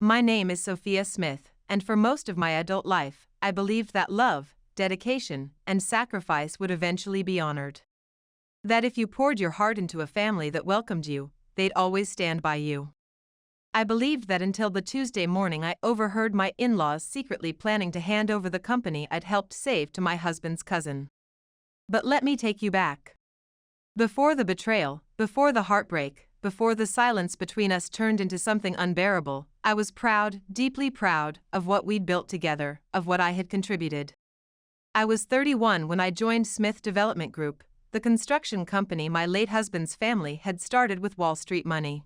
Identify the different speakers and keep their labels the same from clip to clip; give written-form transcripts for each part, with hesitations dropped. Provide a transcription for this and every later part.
Speaker 1: My name is Sophia Smith, and for most of my adult life, I believed that love, dedication, and sacrifice would eventually be honored. That if you poured your heart into a family that welcomed you, they'd always stand by you. I believed that until the Tuesday morning I overheard my in-laws secretly planning to hand over the company I'd helped save to my husband's cousin. But let me take you back. Before the betrayal, before the heartbreak, before the silence between us turned into something unbearable, I was proud, deeply proud, of what we'd built together, of what I had contributed. I was 31 when I joined Smith Development Group, the construction company my late husband's family had started with Wall Street money.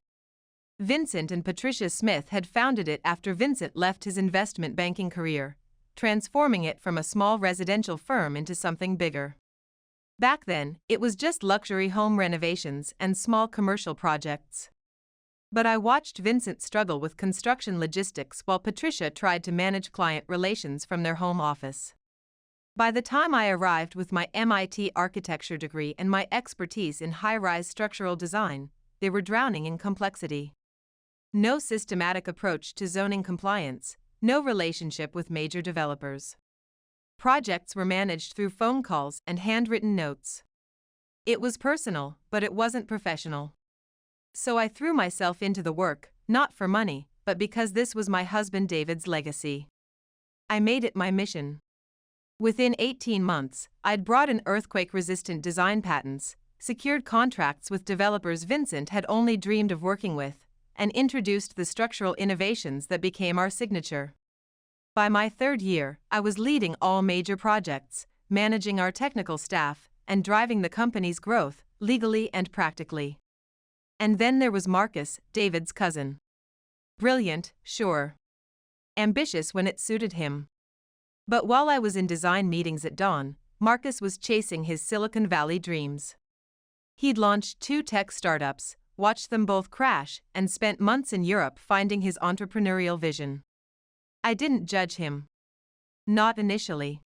Speaker 1: Vincent and Patricia Smith had founded it after Vincent left his investment banking career, transforming it from a small residential firm into something bigger. Back then, it was just luxury home renovations and small commercial projects. But I watched Vincent struggle with construction logistics while Patricia tried to manage client relations from their home office. By the time I arrived with my MIT architecture degree and my expertise in high-rise structural design, they were drowning in complexity. No systematic approach to zoning compliance, no relationship with major developers. Projects were managed through phone calls and handwritten notes. It was personal, but it wasn't professional. So I threw myself into the work, not for money, but because this was my husband David's legacy. I made it my mission. Within 18 months, I'd brought in earthquake-resistant design patents, secured contracts with developers Vincent had only dreamed of working with, and introduced the structural innovations that became our signature. By my third year, I was leading all major projects, managing our technical staff, and driving the company's growth, legally and practically. And then there was Marcus, David's cousin. Brilliant, sure. Ambitious when it suited him. But while I was in design meetings at dawn, Marcus was chasing his Silicon Valley dreams. He'd launched 2 tech startups, watched them both crash, and spent months in Europe finding his entrepreneurial vision. I didn't judge him. Not initially.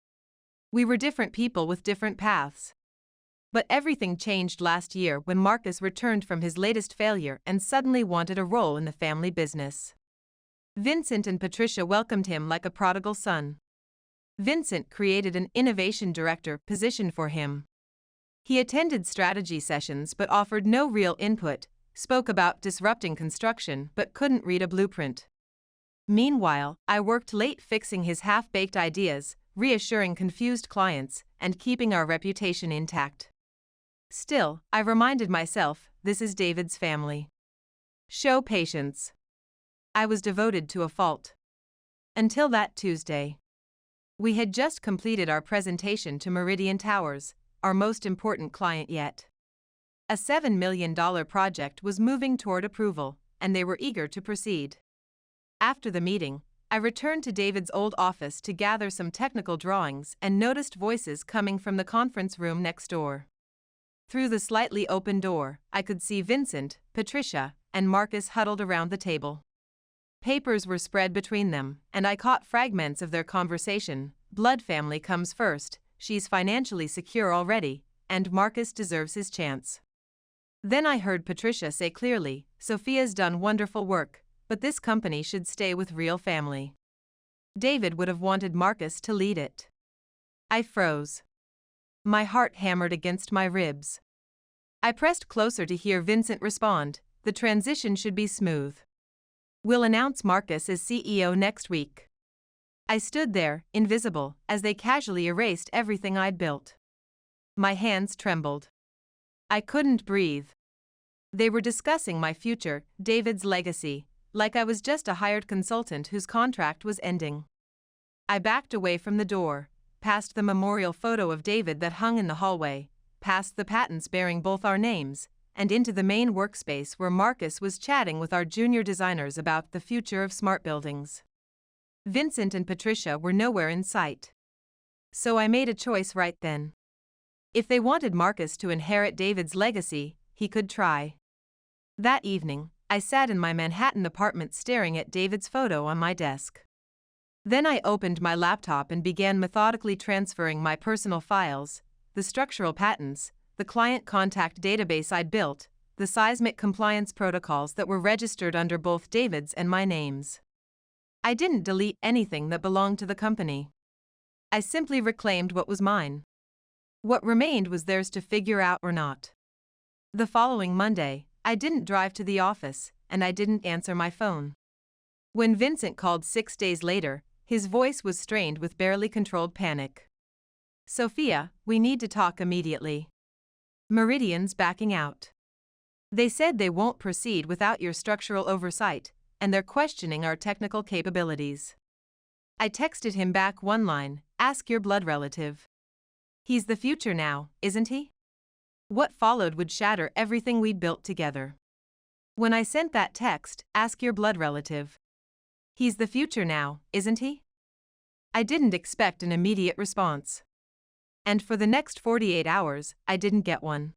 Speaker 1: We were different people with different paths. But everything changed last year when Marcus returned from his latest failure and suddenly wanted a role in the family business. Vincent and Patricia welcomed him like a prodigal son. Vincent created an innovation director position for him. He attended strategy sessions but offered no real input, spoke about disrupting construction but couldn't read a blueprint. Meanwhile, I worked late fixing his half-baked ideas, reassuring confused clients, and keeping our reputation intact. Still, I reminded myself, this is David's family. Show patience. I was devoted to a fault. Until that Tuesday. We had just completed our presentation to Meridian Towers, our most important client yet. A $7 million project was moving toward approval, and they were eager to proceed. After the meeting, I returned to David's old office to gather some technical drawings and noticed voices coming from the conference room next door. Through the slightly open door, I could see Vincent, Patricia, and Marcus huddled around the table. Papers were spread between them, and I caught fragments of their conversation. Blood family comes first, she's financially secure already, and Marcus deserves his chance. Then I heard Patricia say clearly, Sophia's done wonderful work, but this company should stay with real family. David would have wanted Marcus to lead it. I froze. My heart hammered against my ribs. I pressed closer to hear Vincent respond, the transition should be smooth. We'll announce Marcus as CEO next week. I stood there, invisible, as they casually erased everything I'd built. My hands trembled. I couldn't breathe. They were discussing my future, David's legacy, like I was just a hired consultant whose contract was ending. I backed away from the door, past the memorial photo of David that hung in the hallway, past the patents bearing both our names, and into the main workspace where Marcus was chatting with our junior designers about the future of smart buildings. Vincent and Patricia were nowhere in sight. So I made a choice right then. If they wanted Marcus to inherit David's legacy, he could try. That evening, I sat in my Manhattan apartment staring at David's photo on my desk. Then I opened my laptop and began methodically transferring my personal files, the structural patents, the client contact database I'd built, the seismic compliance protocols that were registered under both David's and my names. I didn't delete anything that belonged to the company. I simply reclaimed what was mine. What remained was theirs to figure out or not. The following Monday, I didn't drive to the office, and I didn't answer my phone. When Vincent called 6 days later, his voice was strained with barely controlled panic. Sophia, we need to talk immediately. Meridian's backing out. They said they won't proceed without your structural oversight, and they're questioning our technical capabilities. I texted him back one line, ask your blood relative. He's the future now, isn't he? What followed would shatter everything we'd built together. When I sent that text, ask your blood relative. He's the future now, isn't he? I didn't expect an immediate response. And for the next 48 hours, I didn't get one.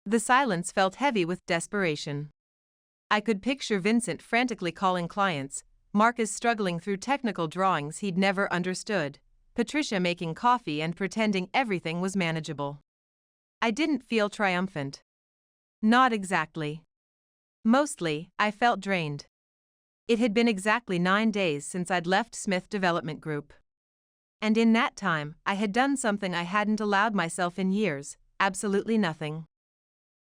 Speaker 1: The silence felt heavy with desperation. I could picture Vincent frantically calling clients, Marcus struggling through technical drawings he'd never understood, Patricia making coffee and pretending everything was manageable. I didn't feel triumphant. Not exactly. Mostly, I felt drained. It had been exactly 9 days since I'd left Smith Development Group. And in that time, I had done something I hadn't allowed myself in years, absolutely nothing.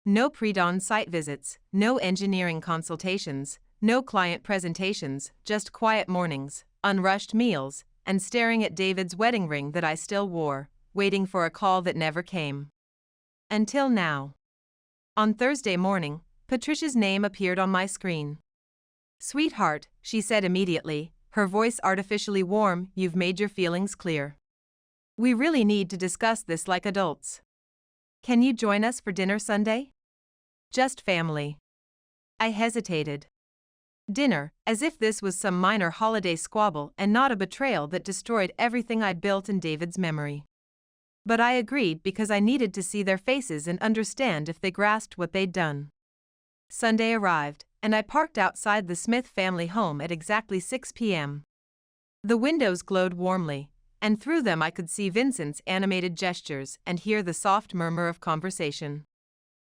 Speaker 1: No pre-dawn site visits, no engineering consultations, no client presentations, just quiet mornings, unrushed meals, and staring at David's wedding ring that I still wore, waiting for a call that never came. Until now. On Thursday morning, Patricia's name appeared on my screen. "Sweetheart," she said immediately, her voice artificially warm, "you've made your feelings clear. We really need to discuss this like adults. Can you join us for dinner Sunday? Just family." I hesitated. Dinner, as if this was some minor holiday squabble and not a betrayal that destroyed everything I'd built in David's memory. But I agreed because I needed to see their faces and understand if they grasped what they'd done. Sunday arrived, and I parked outside the Smith family home at exactly 6 p.m. The windows glowed warmly, and through them I could see Vincent's animated gestures and hear the soft murmur of conversation.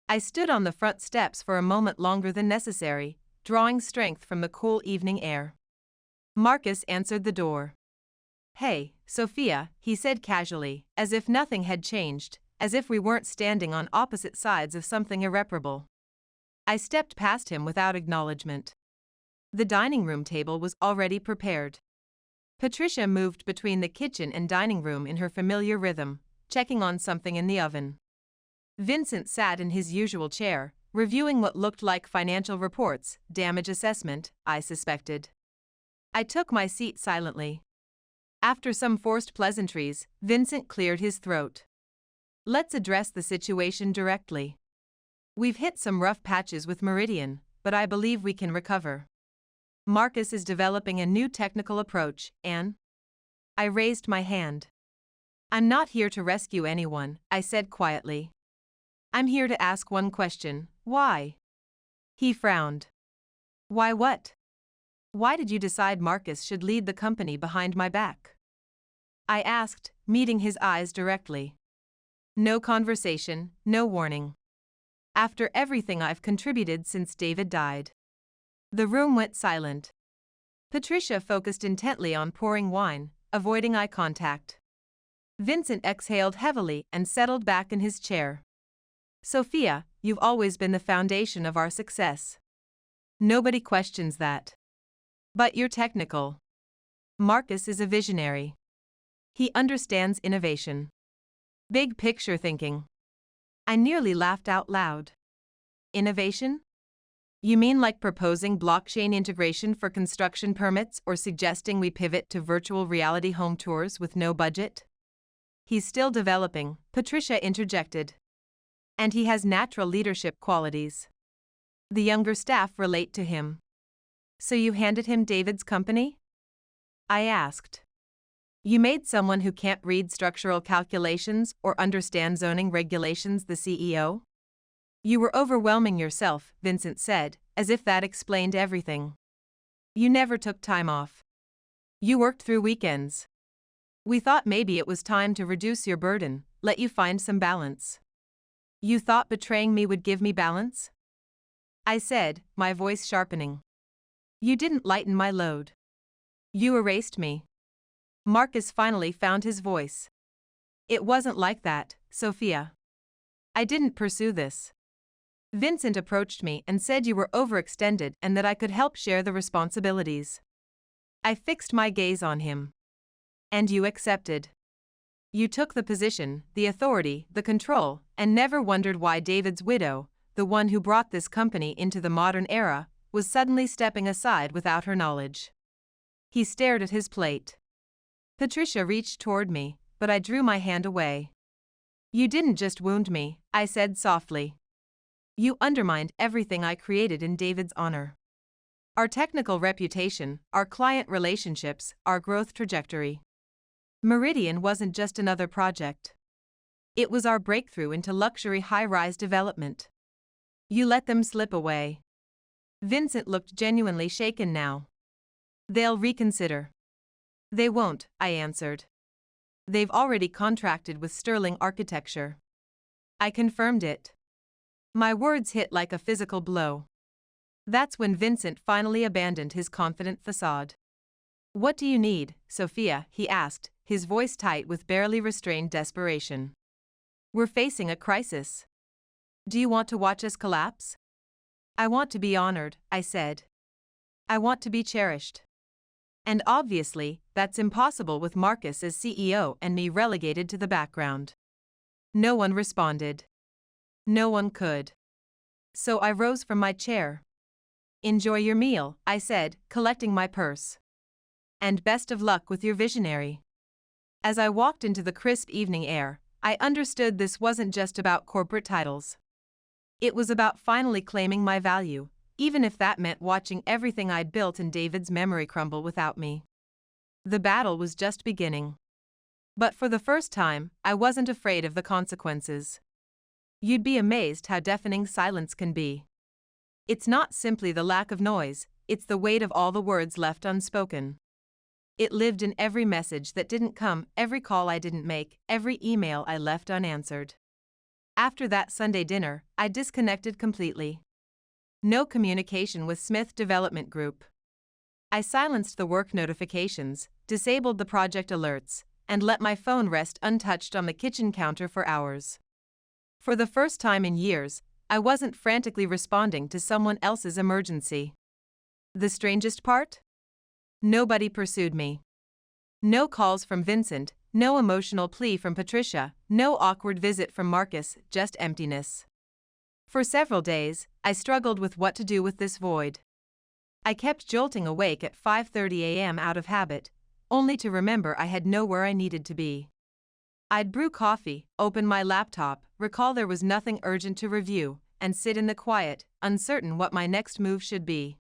Speaker 1: I stood on the front steps for a moment longer than necessary, drawing strength from the cool evening air. Marcus answered the door. "Hey, Sophia," he said casually, as if nothing had changed, as if we weren't standing on opposite sides of something irreparable. I stepped past him without acknowledgement. The dining room table was already prepared. Patricia moved between the kitchen and dining room in her familiar rhythm, checking on something in the oven. Vincent sat in his usual chair, reviewing what looked like financial reports, damage assessment, I suspected. I took my seat silently. After some forced pleasantries, Vincent cleared his throat. "Let's address the situation directly. We've hit some rough patches with Meridian, but I believe we can recover. Marcus is developing a new technical approach, and..." I raised my hand. "I'm not here to rescue anyone," I said quietly. "I'm here to ask one question, why?" He frowned. "Why what? Why did you decide Marcus should lead the company behind my back?" I asked, meeting his eyes directly. No conversation, no warning. After everything I've contributed since David died. The room went silent. Patricia focused intently on pouring wine, avoiding eye contact. Vincent exhaled heavily and settled back in his chair. "Sophia, you've always been the foundation of our success. Nobody questions that. But you're technical. Marcus is a visionary. He understands innovation. Big picture thinking." I nearly laughed out loud. "Innovation? You mean like proposing blockchain integration for construction permits or suggesting we pivot to virtual reality home tours with no budget?" "He's still developing," Patricia interjected. "And he has natural leadership qualities. The younger staff relate to him." "So you handed him David's company?" I asked. "You made someone who can't read structural calculations or understand zoning regulations the CEO? You were overwhelming yourself," Vincent said, as if that explained everything. "You never took time off. You worked through weekends. We thought maybe it was time to reduce your burden, let you find some balance." "You thought betraying me would give me balance?" I said, my voice sharpening. "You didn't lighten my load. You erased me. Marcus finally found his voice. It wasn't like that, Sophia. I didn't pursue this. Vincent approached me and said you were overextended and that I could help share the responsibilities. I fixed my gaze on him. And you accepted. You took the position, the authority, the control, and never wondered why David's widow, the one who brought this company into the modern era, was suddenly stepping aside without her knowledge. He stared at his plate. Patricia reached toward me, but I drew my hand away. You didn't just wound me, I said softly. You undermined everything I created in David's honor. Our technical reputation, our client relationships, our growth trajectory. Meridian wasn't just another project. It was our breakthrough into luxury high-rise development. You let them slip away. Vincent looked genuinely shaken now. They'll reconsider. They won't, I answered. They've already contracted with Sterling Architecture. I confirmed it. My words hit like a physical blow. That's when Vincent finally abandoned his confident facade. What do you need, Sophia? He asked, his voice tight with barely restrained desperation. We're facing a crisis. Do you want to watch us collapse? I want to be honored, I said. I want to be cherished. And obviously, that's impossible with Marcus as CEO and me relegated to the background. No one responded. No one could. So I rose from my chair. Enjoy your meal, I said, collecting my purse. And best of luck with your visionary. As I walked into the crisp evening air, I understood this wasn't just about corporate titles. It was about finally claiming my value, even if that meant watching everything I'd built in David's memory crumble without me. The battle was just beginning. But for the first time, I wasn't afraid of the consequences. You'd be amazed how deafening silence can be. It's not simply the lack of noise, it's the weight of all the words left unspoken. It lived in every message that didn't come, every call I didn't make, every email I left unanswered. After that Sunday dinner, I disconnected completely. No communication with Smith Development Group. I silenced the work notifications, disabled the project alerts, and let my phone rest untouched on the kitchen counter for hours. For the first time in years, I wasn't frantically responding to someone else's emergency. The strangest part? Nobody pursued me. No calls from Vincent, no emotional plea from Patricia, no awkward visit from Marcus, just emptiness. For several days, I struggled with what to do with this void. I kept jolting awake at 5:30 a.m. out of habit, only to remember I had nowhere I needed to be. I'd brew coffee, open my laptop, recall there was nothing urgent to review, and sit in the quiet, uncertain what my next move should be.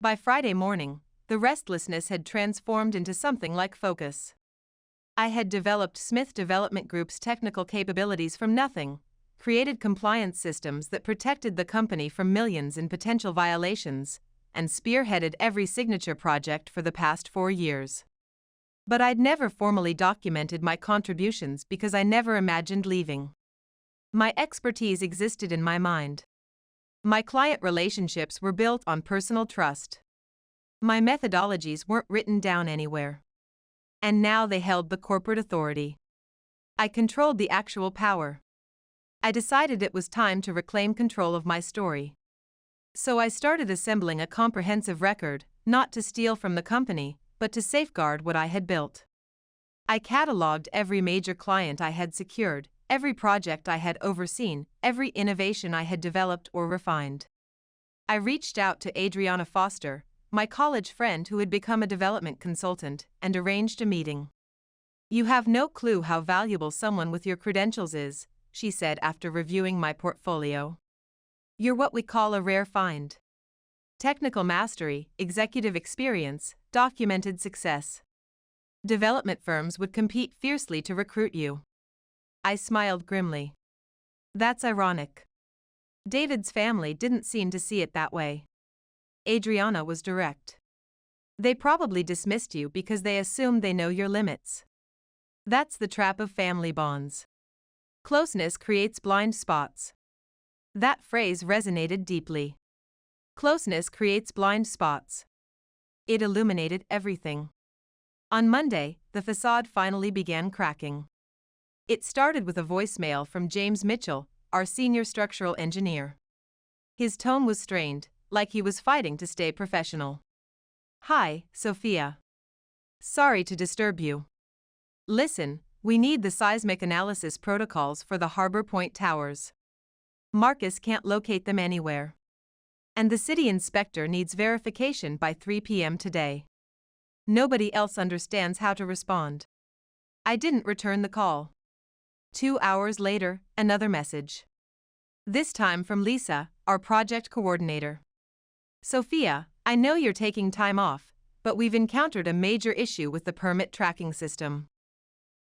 Speaker 1: By Friday morning, the restlessness had transformed into something like focus. I had developed Smith Development Group's technical capabilities from nothing, created compliance systems that protected the company from millions in potential violations, and spearheaded every signature project for the past 4 years. But I'd never formally documented my contributions because I never imagined leaving. My expertise existed in my mind. My client relationships were built on personal trust. My methodologies weren't written down anywhere. And now they held the corporate authority. I controlled the actual power. I decided it was time to reclaim control of my story. So I started assembling a comprehensive record, not to steal from the company, but to safeguard what I had built. I cataloged every major client I had secured, every project I had overseen, every innovation I had developed or refined. I reached out to Adriana Foster, my college friend who had become a development consultant, and arranged a meeting. You have no clue how valuable someone with your credentials is, she said after reviewing my portfolio. You're what we call a rare find. Technical mastery, executive experience, documented success. Development firms would compete fiercely to recruit you. I smiled grimly. That's ironic. David's family didn't seem to see it that way. Adriana was direct. They probably dismissed you because they assumed they know your limits. That's the trap of family bonds. Closeness creates blind spots. That phrase resonated deeply. Closeness creates blind spots. It illuminated everything. On Monday, the facade finally began cracking. It started with a voicemail from James Mitchell, our senior structural engineer. His tone was strained, like he was fighting to stay professional. "Hi, Sophia. Sorry to disturb you. Listen, we need the seismic analysis protocols for the Harbor Point Towers. Marcus can't locate them anywhere. And the city inspector needs verification by 3 p.m. today. Nobody else understands how to respond." I didn't return the call. 2 hours later, another message. This time from Lisa, our project coordinator. "Sophia, I know you're taking time off, but we've encountered a major issue with the permit tracking system.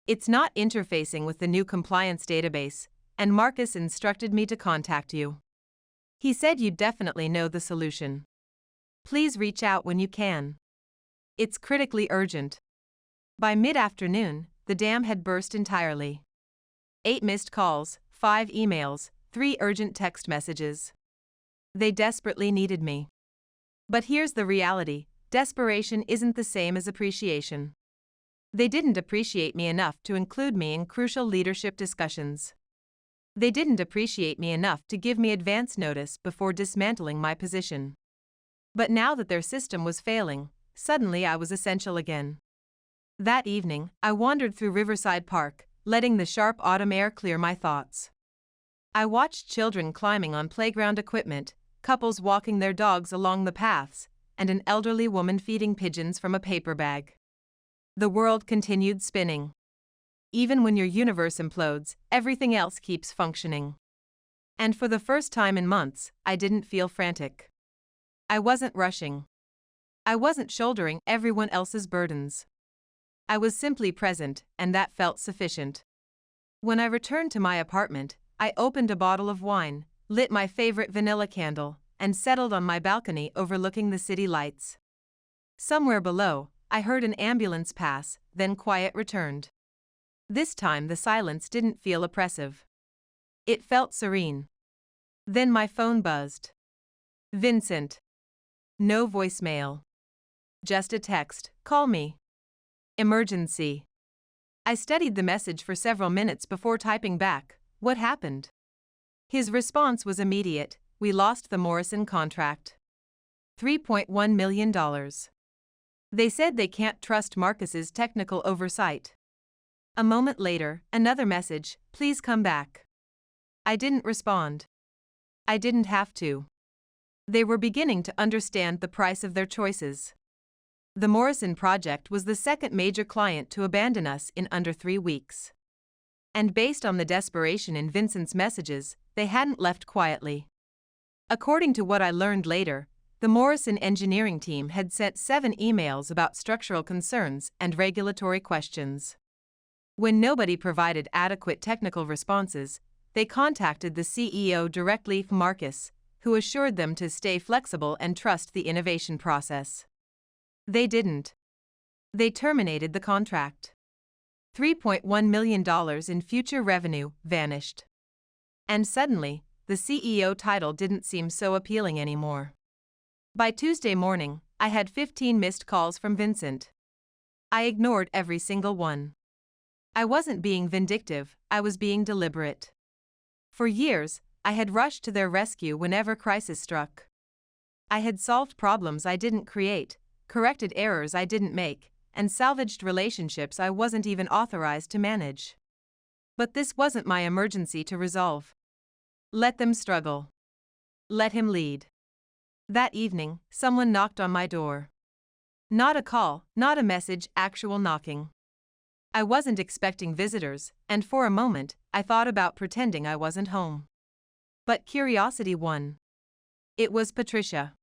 Speaker 1: It's not interfacing with the new compliance database, and Marcus instructed me to contact you. He said you'd definitely know the solution. Please reach out when you can. It's critically urgent." By mid-afternoon, the dam had burst entirely. 8 missed calls, 5 emails, 3 urgent text messages. They desperately needed me. But here's the reality: desperation isn't the same as appreciation. They didn't appreciate me enough to include me in crucial leadership discussions. They didn't appreciate me enough to give me advance notice before dismantling my position. But now that their system was failing, suddenly I was essential again. That evening, I wandered through Riverside Park, letting the sharp autumn air clear my thoughts. I watched children climbing on playground equipment, couples walking their dogs along the paths, and an elderly woman feeding pigeons from a paper bag. The world continued spinning. Even when your universe implodes, everything else keeps functioning. And for the first time in months, I didn't feel frantic. I wasn't rushing. I wasn't shouldering everyone else's burdens. I was simply present, and that felt sufficient. When I returned to my apartment, I opened a bottle of wine, lit my favorite vanilla candle, and settled on my balcony overlooking the city lights. Somewhere below, I heard an ambulance pass, then quiet returned. This time the silence didn't feel oppressive. It felt serene. Then my phone buzzed. "Vincent." No voicemail. Just a text, "Call me. Emergency." I studied the message for several minutes before typing back, "What happened?" His response was immediate: "We lost the Morrison contract. $3.1 million. They said they can't trust Marcus's technical oversight." A moment later, another message: "Please come back." I didn't respond. I didn't have to. They were beginning to understand the price of their choices. The Morrison project was the second major client to abandon us in under 3 weeks. And based on the desperation in Vincent's messages, they hadn't left quietly. According to what I learned later, the Morrison engineering team had sent 7 emails about structural concerns and regulatory questions. When nobody provided adequate technical responses, they contacted the CEO directly, Marcus, who assured them to stay flexible and trust the innovation process. They didn't. They terminated the contract. $3.1 million in future revenue vanished. And suddenly, the CEO title didn't seem so appealing anymore. By Tuesday morning, I had 15 missed calls from Vincent. I ignored every single one. I wasn't being vindictive, I was being deliberate. For years, I had rushed to their rescue whenever crisis struck. I had solved problems I didn't create, corrected errors I didn't make, and salvaged relationships I wasn't even authorized to manage. But this wasn't my emergency to resolve. Let them struggle. Let him lead. That evening, someone knocked on my door. Not a call, not a message, actual knocking. I wasn't expecting visitors, and for a moment, I thought about pretending I wasn't home. But curiosity won. It was Patricia.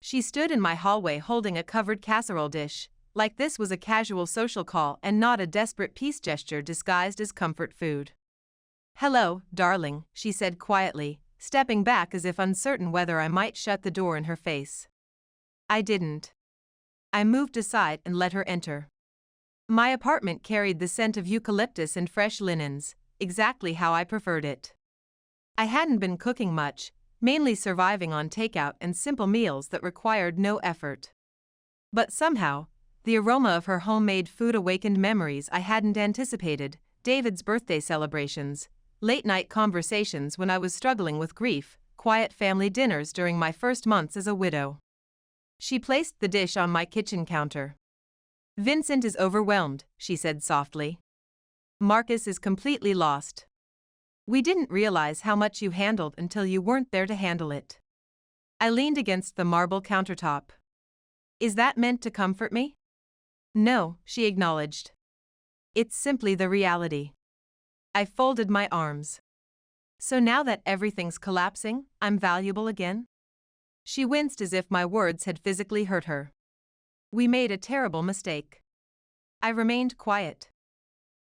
Speaker 1: She stood in my hallway holding a covered casserole dish, like this was a casual social call and not a desperate peace gesture disguised as comfort food. "Hello, darling," she said quietly, stepping back as if uncertain whether I might shut the door in her face. I didn't. I moved aside and let her enter. My apartment carried the scent of eucalyptus and fresh linens, exactly how I preferred it. I hadn't been cooking much, mainly surviving on takeout and simple meals that required no effort. But somehow, the aroma of her homemade food awakened memories I hadn't anticipated: David's birthday celebrations, late-night conversations when I was struggling with grief, quiet family dinners during my first months as a widow. She placed the dish on my kitchen counter. "Vincent is overwhelmed," she said softly. "Marcus is completely lost. We didn't realize how much you handled until you weren't there to handle it." I leaned against the marble countertop. "Is that meant to comfort me?" "No," she acknowledged. "It's simply the reality." I folded my arms. "So now that everything's collapsing, I'm valuable again?" She winced as if my words had physically hurt her. "We made a terrible mistake." I remained quiet.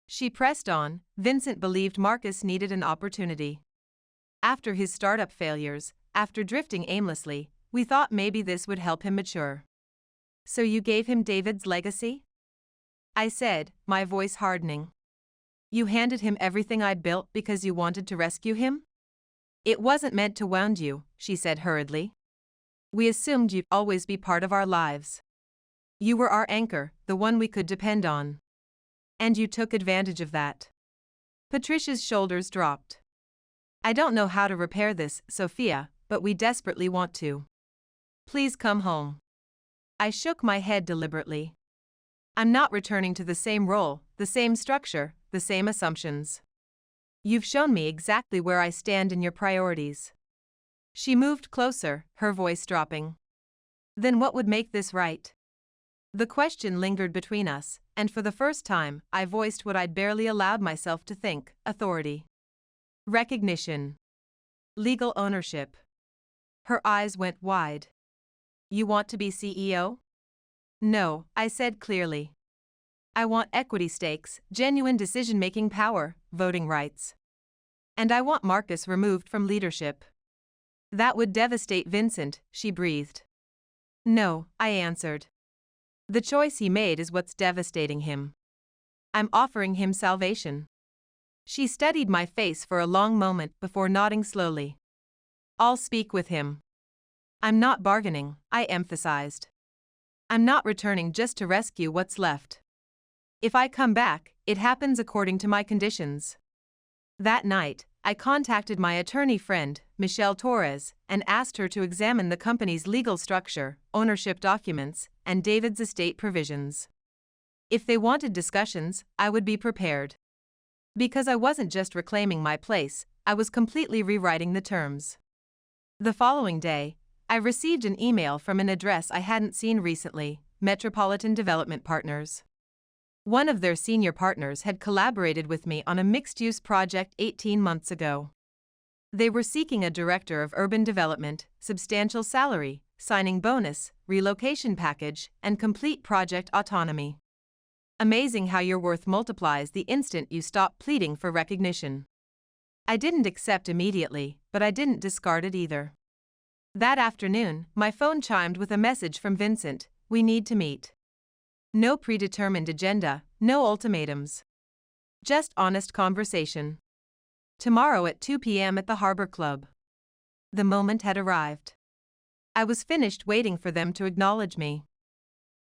Speaker 1: She pressed on. "Vincent believed Marcus needed an opportunity. After his startup failures, after drifting aimlessly, we thought maybe this would help him mature." "So you gave him David's legacy?" I said, my voice hardening. "You handed him everything I'd built because you wanted to rescue him?" "It wasn't meant to wound you," she said hurriedly. "We assumed you'd always be part of our lives. You were our anchor, the one we could depend on. And you took advantage of that." Patricia's shoulders dropped. "I don't know how to repair this, Sophia, but we desperately want to. Please come home." I shook my head deliberately. "I'm not returning to the same role, the same structure, the same assumptions. You've shown me exactly where I stand in your priorities." She moved closer, her voice dropping. "Then what would make this right?" The question lingered between us, and for the first time, I voiced what I'd barely allowed myself to think: authority. Recognition. Legal ownership. Her eyes went wide. "You want to be CEO?" "No," I said clearly. "I want equity stakes, genuine decision-making power, voting rights. And I want Marcus removed from leadership." "That would devastate Vincent," she breathed. "No," I answered. "The choice he made is what's devastating him. I'm offering him salvation." She studied my face for a long moment before nodding slowly. "I'll speak with him." "I'm not bargaining," I emphasized. "I'm not returning just to rescue what's left. If I come back, it happens according to my conditions." That night, I contacted my attorney friend, Michelle Torres, and asked her to examine the company's legal structure, ownership documents, and David's estate provisions. If they wanted discussions, I would be prepared. Because I wasn't just reclaiming my place, I was completely rewriting the terms. The following day, I received an email from an address I hadn't seen recently: Metropolitan Development Partners. One of their senior partners had collaborated with me on a mixed-use project 18 months ago. They were seeking a director of urban development, substantial salary, signing bonus, relocation package, and complete project autonomy. Amazing how your worth multiplies the instant you stop pleading for recognition. I didn't accept immediately, but I didn't discard it either. That afternoon, my phone chimed with a message from Vincent: "We need to meet." No predetermined agenda, no ultimatums. Just honest conversation. Tomorrow at 2 p.m. at the Harbor Club. The moment had arrived. I was finished waiting for them to acknowledge me.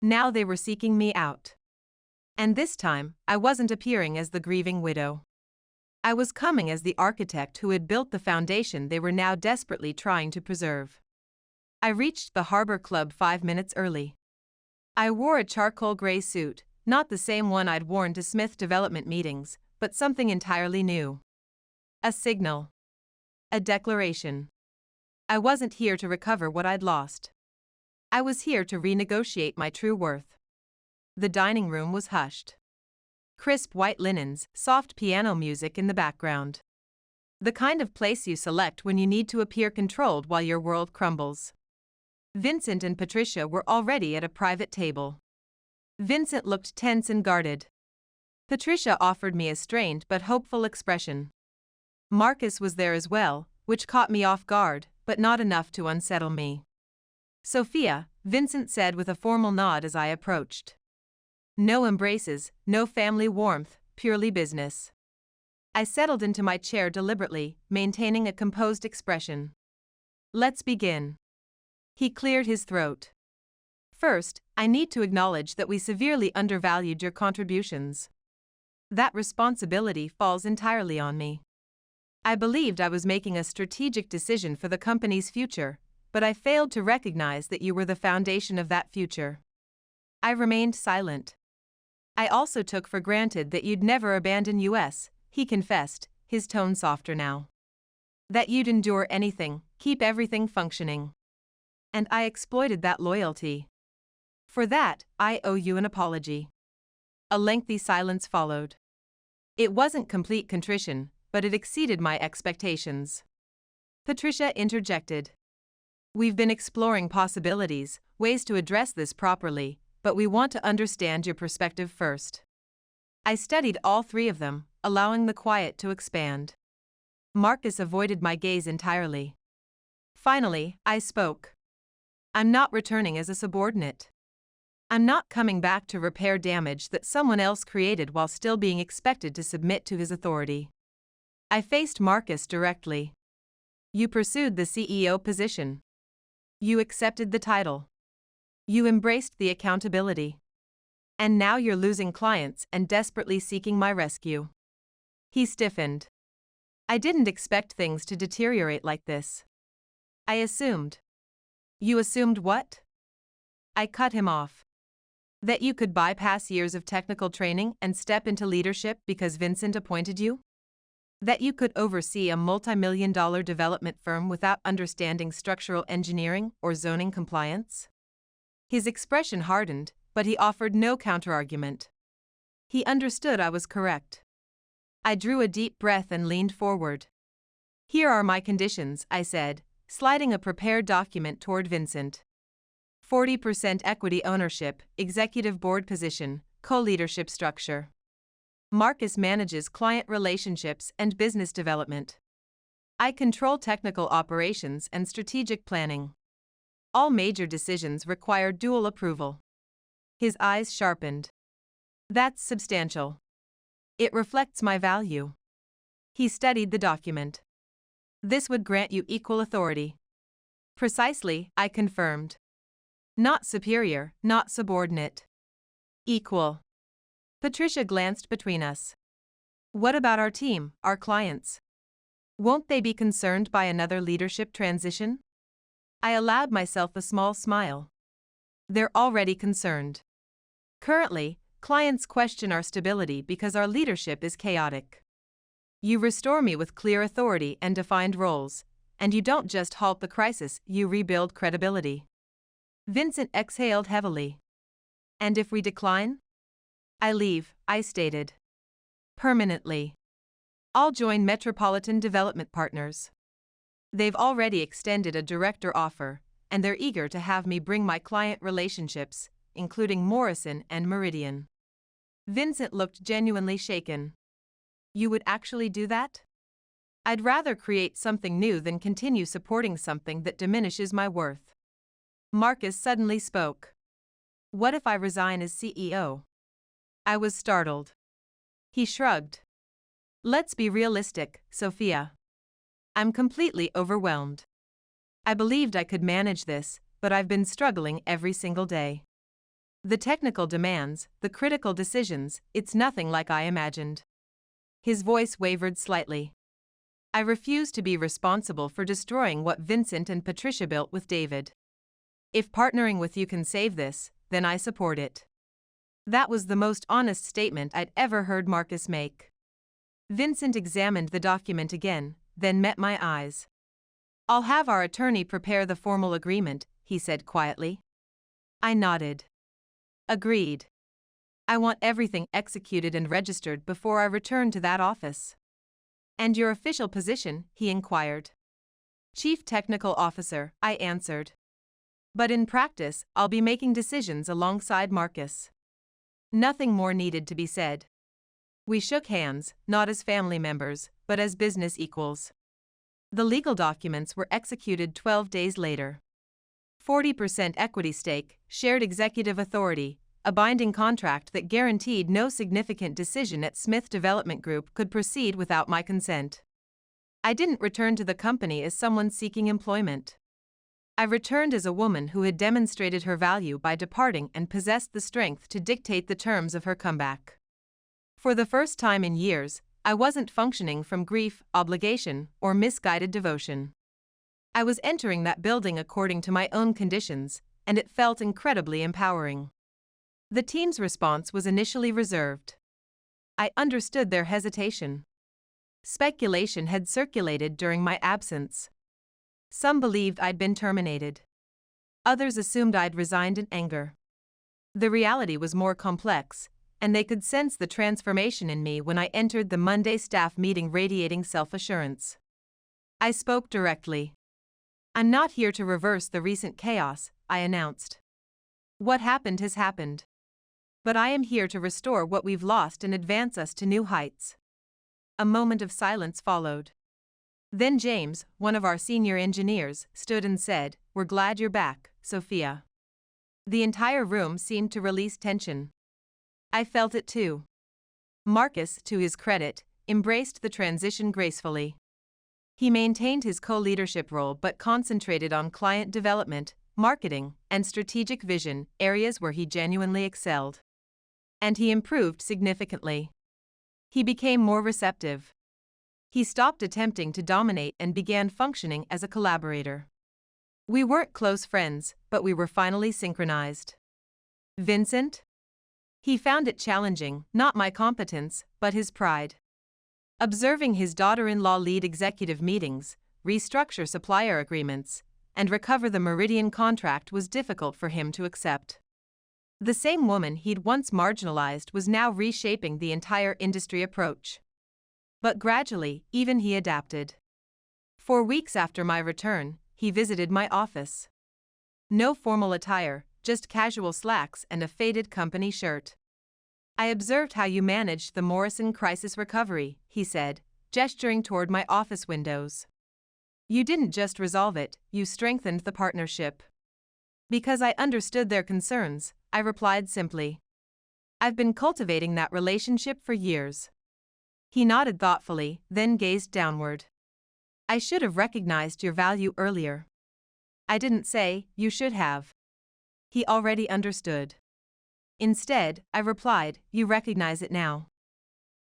Speaker 1: Now they were seeking me out. And this time, I wasn't appearing as the grieving widow. I was coming as the architect who had built the foundation they were now desperately trying to preserve. I reached the Harbor Club 5 minutes early. I wore a charcoal gray suit, not the same one I'd worn to Smith development meetings, but something entirely new. A signal. A declaration. I wasn't here to recover what I'd lost. I was here to renegotiate my true worth. The dining room was hushed. Crisp white linens, soft piano music in the background. The kind of place you select when you need to appear controlled while your world crumbles. Vincent and Patricia were already at a private table. Vincent looked tense and guarded. Patricia offered me a strained but hopeful expression. Marcus was there as well, which caught me off guard, but not enough to unsettle me. "Sophia," Vincent said with a formal nod as I approached. No embraces, no family warmth, purely business. I settled into my chair deliberately, maintaining a composed expression. "Let's begin." He cleared his throat. First, I need to acknowledge that we severely undervalued your contributions. That responsibility falls entirely on me. I believed I was making a strategic decision for the company's future, but I failed to recognize that you were the foundation of that future. I remained silent. I also took for granted that you'd never abandon us, he confessed, his tone softer now. That you'd endure anything, keep everything functioning. And I exploited that loyalty. For that, I owe you an apology. A lengthy silence followed. It wasn't complete contrition, but it exceeded my expectations. Patricia interjected. We've been exploring possibilities, ways to address this properly, but we want to understand your perspective first. I studied all three of them, allowing the quiet to expand. Marcus avoided my gaze entirely. Finally, I spoke. I'm not returning as a subordinate. I'm not coming back to repair damage that someone else created while still being expected to submit to his authority. I faced Marcus directly. You pursued the CEO position. You accepted the title. You embraced the accountability. And now you're losing clients and desperately seeking my rescue. He stiffened. I didn't expect things to deteriorate like this. I assumed. You assumed what? I cut him off. That you could bypass years of technical training and step into leadership because Vincent appointed you? That you could oversee a multi-million-dollar development firm without understanding structural engineering or zoning compliance? His expression hardened, but he offered no counterargument. He understood I was correct. I drew a deep breath and leaned forward. Here are my conditions, I said, sliding a prepared document toward Vincent. 40% equity ownership, executive board position, co-leadership structure. Marcus manages client relationships and business development. I control technical operations and strategic planning. All major decisions require dual approval. His eyes sharpened. That's substantial. It reflects my value. He studied the document. This would grant you equal authority. Precisely, I confirmed. Not superior, not subordinate. Equal. Patricia glanced between us. What about our team, our clients? Won't they be concerned by another leadership transition? I allowed myself a small smile. They're already concerned. Currently, clients question our stability because our leadership is chaotic. You restore me with clear authority and defined roles, and you don't just halt the crisis, you rebuild credibility. Vincent exhaled heavily. And if we decline? I leave, I stated. Permanently. I'll join Metropolitan Development Partners. They've already extended a director offer, and they're eager to have me bring my client relationships, including Morrison and Meridian. Vincent looked genuinely shaken. You would actually do that? I'd rather create something new than continue supporting something that diminishes my worth. Marcus suddenly spoke. What if I resign as CEO? I was startled. He shrugged. Let's be realistic, Sophia. I'm completely overwhelmed. I believed I could manage this, but I've been struggling every single day. The technical demands, the critical decisions, it's nothing like I imagined. His voice wavered slightly. I refuse to be responsible for destroying what Vincent and Patricia built with David. If partnering with you can save this, then I support it. That was the most honest statement I'd ever heard Marcus make. Vincent examined the document again, then met my eyes. I'll have our attorney prepare the formal agreement, he said quietly. I nodded. Agreed. I want everything executed and registered before I return to that office. And your official position, he inquired. Chief Technical Officer, I answered. But in practice, I'll be making decisions alongside Marcus. Nothing more needed to be said. We shook hands, not as family members, but as business equals. The legal documents were executed 12 days later. 40% equity stake, shared executive authority, a binding contract that guaranteed no significant decision at Smith Development Group could proceed without my consent. I didn't return to the company as someone seeking employment. I returned as a woman who had demonstrated her value by departing and possessed the strength to dictate the terms of her comeback. For the first time in years, I wasn't functioning from grief, obligation, or misguided devotion. I was entering that building according to my own conditions, and it felt incredibly empowering. The team's response was initially reserved. I understood their hesitation. Speculation had circulated during my absence. Some believed I'd been terminated. Others assumed I'd resigned in anger. The reality was more complex, and they could sense the transformation in me when I entered the Monday staff meeting radiating self-assurance. I spoke directly. "I'm not here to reverse the recent chaos," I announced. "What happened has happened. But I am here to restore what we've lost and advance us to new heights." A moment of silence followed. Then James, one of our senior engineers, stood and said, "We're glad you're back, Sophia." The entire room seemed to release tension. I felt it too. Marcus, to his credit, embraced the transition gracefully. He maintained his co-leadership role but concentrated on client development, marketing, and strategic vision, areas where he genuinely excelled. And he improved significantly. He became more receptive. He stopped attempting to dominate and began functioning as a collaborator. We weren't close friends, but we were finally synchronized. Vincent? He found it challenging, not my competence, but his pride. Observing his daughter-in-law lead executive meetings, restructure supplier agreements, and recover the Meridian contract was difficult for him to accept. The same woman he'd once marginalized was now reshaping the entire industry approach. But gradually, even he adapted. 4 weeks after my return, he visited my office. No formal attire, just casual slacks and a faded company shirt. "I observed how you managed the Morrison crisis recovery," he said, gesturing toward my office windows. "You didn't just resolve it, you strengthened the partnership." Because I understood their concerns, I replied simply. "I've been cultivating that relationship for years." He nodded thoughtfully, then gazed downward. "I should have recognized your value earlier." I didn't say, "You should have." He already understood. Instead, I replied, "You recognize it now.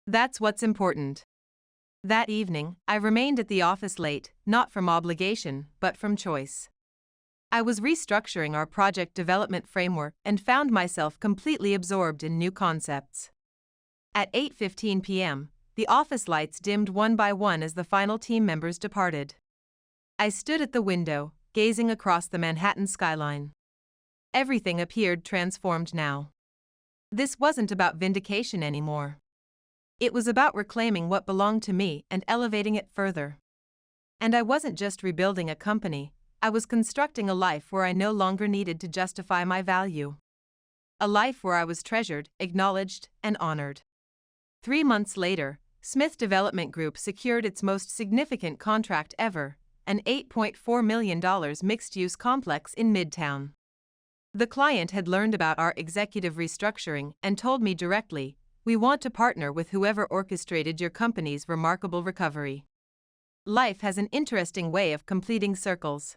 Speaker 1: That's what's important." That evening, I remained at the office late, not from obligation, but from choice. I was restructuring our project development framework and found myself completely absorbed in new concepts. At 8:15 p.m., the office lights dimmed one by one as the final team members departed. I stood at the window, gazing across the Manhattan skyline. Everything appeared transformed now. This wasn't about vindication anymore. It was about reclaiming what belonged to me and elevating it further. And I wasn't just rebuilding a company, I was constructing a life where I no longer needed to justify my value. A life where I was treasured, acknowledged, and honored. 3 months later, Smith Development Group secured its most significant contract ever, an $8.4 million mixed-use complex in Midtown. The client had learned about our executive restructuring and told me directly, "We want to partner with whoever orchestrated your company's remarkable recovery." Life has an interesting way of completing circles.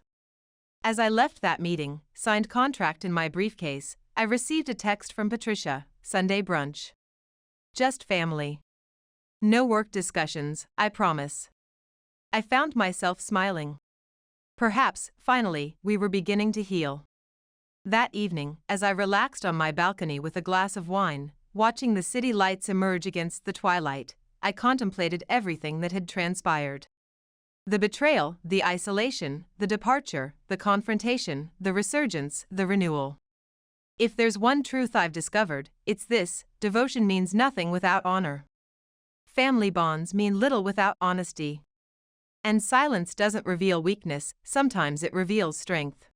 Speaker 1: As I left that meeting, signed contract in my briefcase, I received a text from Patricia, "Sunday brunch. Just family. No work discussions, I promise." I found myself smiling. Perhaps, finally, we were beginning to heal. That evening, as I relaxed on my balcony with a glass of wine, watching the city lights emerge against the twilight, I contemplated everything that had transpired. The betrayal, the isolation, the departure, the confrontation, the resurgence, the renewal. If there's one truth I've discovered, it's this: devotion means nothing without honor. Family bonds mean little without honesty. And silence doesn't reveal weakness, sometimes it reveals strength.